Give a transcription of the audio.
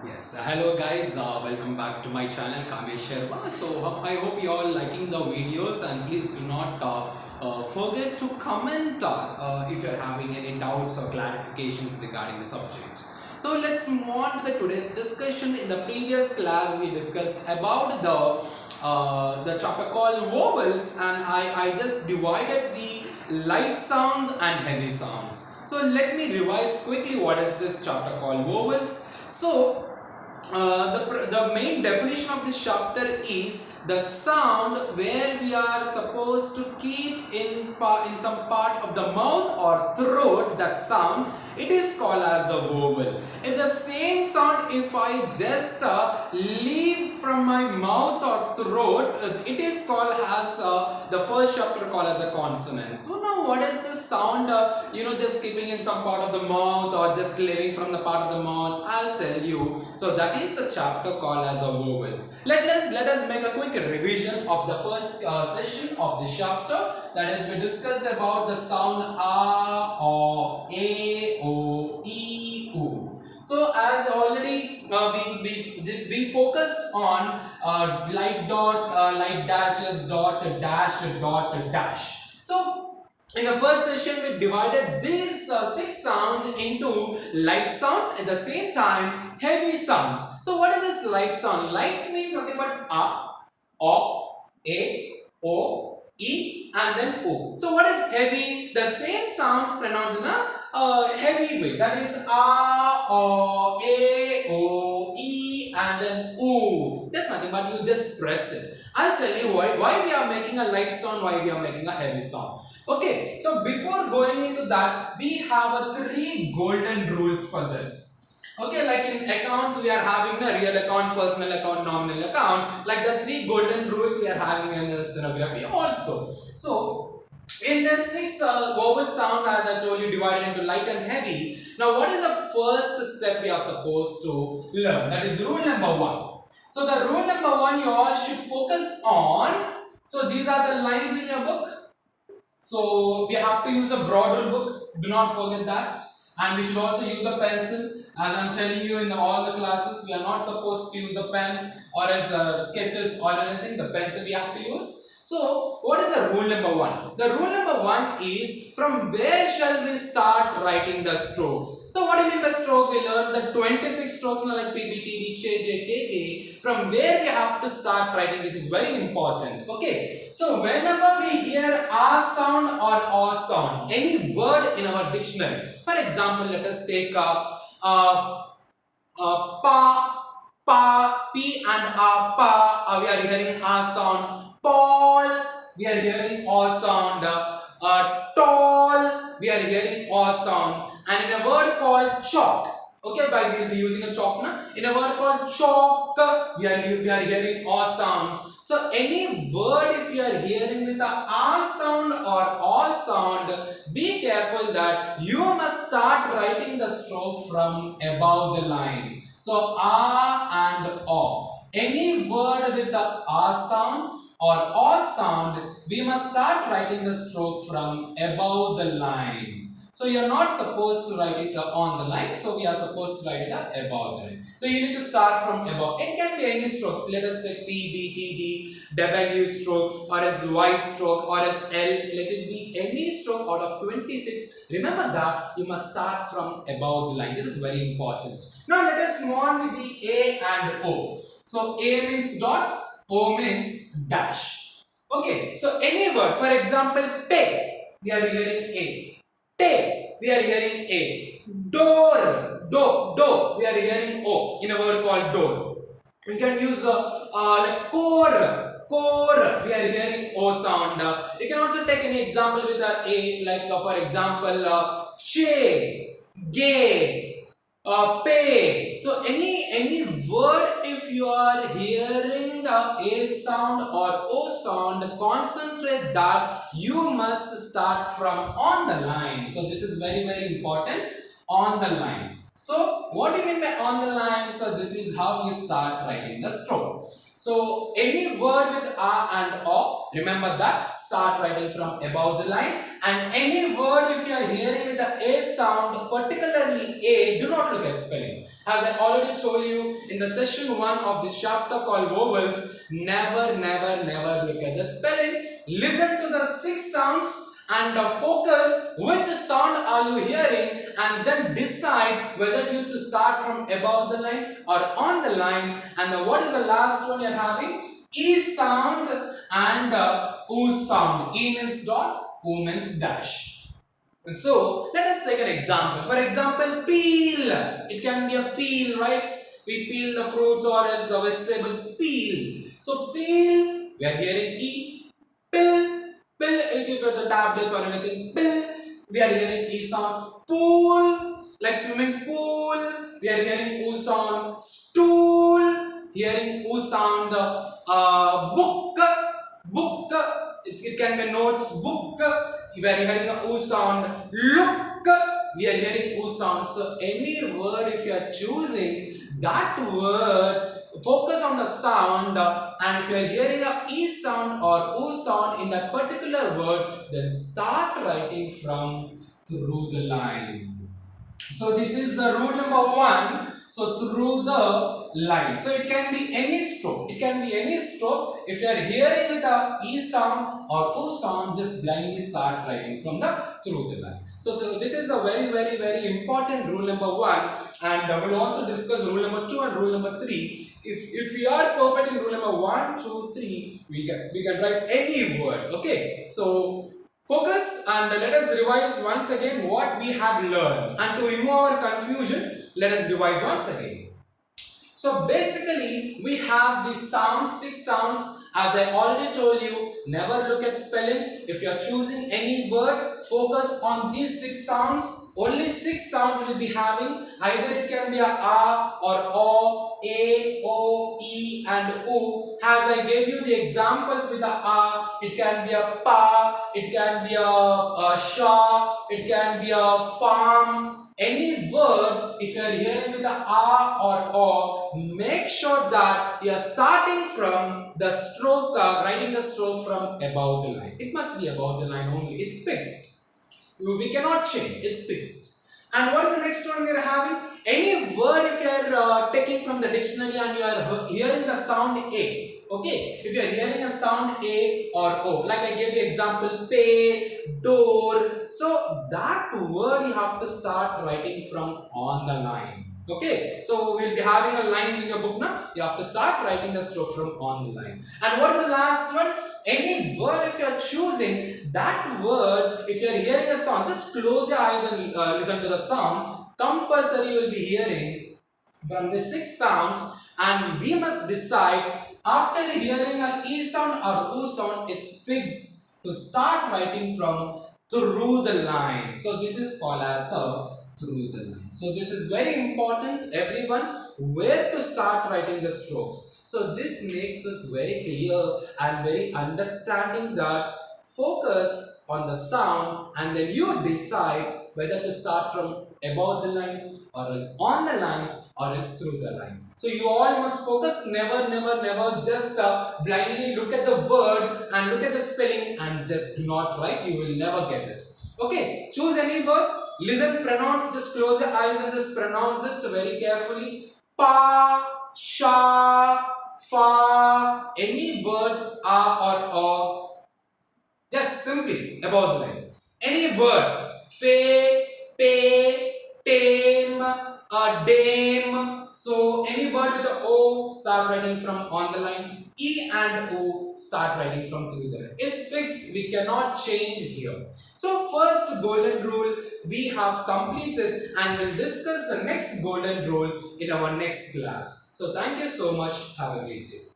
Yes, hello guys, welcome back to my channel Kamesh Sharma. I hope you all liking the videos, and please do not forget to comment if you're having any doubts or clarifications regarding the subject. So let's move on to the today's discussion. In the previous class we discussed about the chapter called vowels, and I just divided the light sounds and heavy sounds. So let me revise quickly what is this chapter called vowels. So the main definition of this chapter is the sound where we are supposed to keep in some part of the mouth or throat. That sound, it is called as a vowel. If the same sound, if I just leave from my mouth or throat, it is called as the first chapter called as a consonant. So now what is this sound, just keeping in some part of the mouth or just leaving from the part of the mouth? I'll tell you. So that is the chapter called as a vowels. Let us make a quick revision of the first session of this chapter. That is, we discussed about the sound a, o, a, o, e, u. So as already we focused on light dot, light dashes, dot, dash, dot, dash. So in the first session, we divided these six sounds into light sounds, at the same time heavy sounds. So what is this light sound? Light means nothing but a, o, a, o, e, and then o. So what is heavy? The same sounds pronounced in a heavy way. That is a, o, a, o, e, and then o. That's nothing but you just press it. I'll tell you why we are making a light sound, why we are making a heavy sound. Okay, so before going into that, we have three golden rules for this. Okay, like in accounts, we are having a real account, personal account, nominal account. Like the three golden rules we are having in the stenography also. So, in the six vowel sounds, as I told you, divided into light and heavy. Now, what is the first step we are supposed to learn? That is rule number one. So, the rule number one you all should focus on. So, these are the lines in your book. So we have to use a broader book, do not forget that. And we should also use a pencil. As I'm telling you in all the classes, we are not supposed to use a pen or as sketches or anything. The pencil we have to use. So what is the rule number one? The rule number one is, from where shall we start writing the strokes? So what do you mean by stroke? We learned the 26 strokes like P, B, T, D, Ch, J, K, K. From where we have to start writing, this is very important. Okay. So whenever we hear a sound or o sound, any word in our dictionary. For example, let us take pa, p and a, pa. We are hearing a sound. Paul, we are hearing o sound. Tall, we are hearing o sound. And in a word called chalk, okay, by we will be using a chalk now. In a word called chalk, we are hearing o sound. So any word, if you are hearing with a a sound or o sound, be careful that you must start writing the stroke from above the line. So a and o. Any word with a a sound or o sound, we must start writing the stroke from above the line. So you are not supposed to write it on the line. So we are supposed to write it above the line. So you need to start from above. It can be any stroke. Let us take P, B, T, D, W stroke, or else Y stroke, or else L. Let it be any stroke out of 26. Remember that you must start from above the line. This is very important. Now let us move on with the A and O. So A means dot, O means dash. Okay, so any word, for example, pay, we are hearing A. Tay, we are hearing A. Door, do, we are hearing O in a word called door. We can use like core, we are hearing O sound. You can also take any example with A, like for example, che, gay, pay. So any word, if you are hearing the A sound or O sound, concentrate that you must start from on the line. So this is very important, on the line. So what do you mean by on the line? So this is how you start writing the stroke. So any word with a and o, remember that, start writing from above the line. And any word, if you are hearing with the a sound, particularly a, do not look at spelling. As I already told you in the session 1 of this chapter called Vowels, never look at the spelling. Listen to the 6 sounds and focus which sound are you hearing, and then decide whether you to start from above the line or on the line. And what is the last one you are having? E sound and O sound. E means dot, O means dash. So let us take an example. For example, peel. It can be a peel, right? We peel the fruits or else the vegetables. Peel. So peel, we are hearing E. Pill. Pill, if you get the tablets or anything. Pill, we are hearing E sound. Pool, like swimming pool, we are hearing O sound. Stool, hearing O sound. Book, book, it can be notes. Book, we are hearing a O sound. Look, we are hearing O sound. So any word if you are choosing that word, focus on the sound, and if you are hearing a E sound or O sound in that particular word, then start writing from through the line. So this is the rule number 1. So through the line. So it can be any stroke. It can be any stroke. If you are hearing with a E sound or O sound, just blindly start writing from the through the line. So this is a very important rule number 1, and we'll also discuss rule number 2 and rule number 3. If we are perfect in rule number 1, 2, 3, we can write any word. Okay. So focus and let us revise once again what we have learned, and to remove our confusion, let us revise once again. So basically we have these sounds, 6 sounds. As I already told you, never look at spelling. If you are choosing any word, focus on these 6 sounds. Only 6 sounds will be having. Either it can be a or O, A, O, E and O. As I gave you the examples with the A, it can be a pa, it can be a sha, it can be a farm. Any word, if you are hearing with the A or O, make sure that you are starting from the stroke, writing the stroke from above the line. It must be above the line only. It's fixed. We cannot change. It's fixed. And what is the next one we are having? Any word if you are taking from the dictionary and you are hearing the sound A. Okay, if you are hearing a sound A or O, like I gave the example, pay, door. So that word you have to start writing from on the line. Okay, so we'll be having a lines in your book now. You have to start writing the stroke from on the line. And what is the last one? Any word if you are choosing that word, if you are hearing a sound, just close your eyes and listen to the sound. Compulsory you will be hearing from the 6 sounds, and we must decide after hearing a E sound or O sound, it's fixed to start writing from through the line. So this is called as a through the line. So this is very important, everyone, where to start writing the strokes. So this makes us very clear and very understanding that focus on the sound, and then you decide whether to start from above the line or else on the line or else through the line. So you all must focus, never just blindly look at the word and look at the spelling and just do not write. You will never get it. Okay, choose any word, listen, pronounce, just close your eyes and just pronounce it very carefully. Pa, sha, fa, any word, a or o, just simply above the line. Any word, fe, pe, tame, dame. So any word with a O, start writing from on the line. E and O, start writing from through the line. It's fixed. We cannot change here. So first golden rule we have completed, and we'll discuss the next golden rule in our next class. So thank you so much. Have a great day.